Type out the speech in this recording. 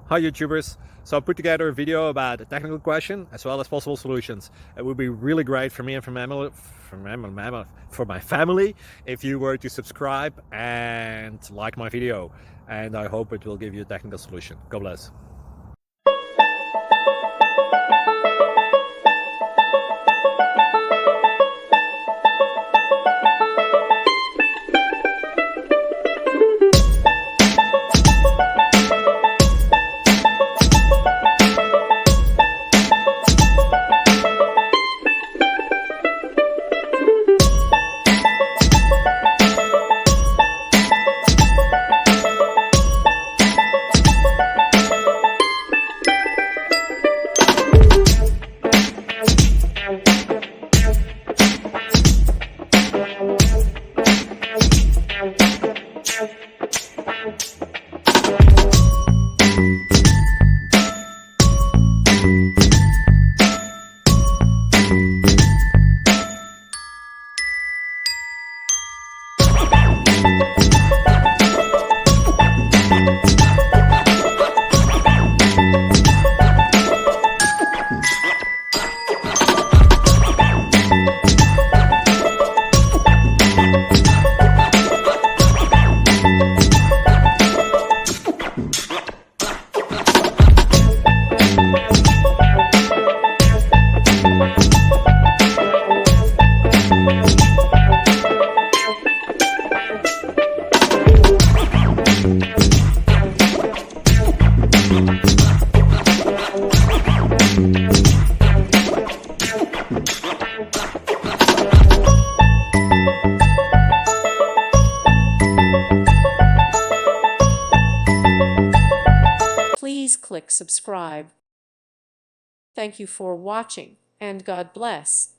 Hi YouTubers! So I put together a video about a technical question as well as possible solutions. It would be really great for me and for my family if you were to subscribe and like my video, and I hope it will give you a technical solution. God bless. Please click subscribe. Thank you for watching, and God bless.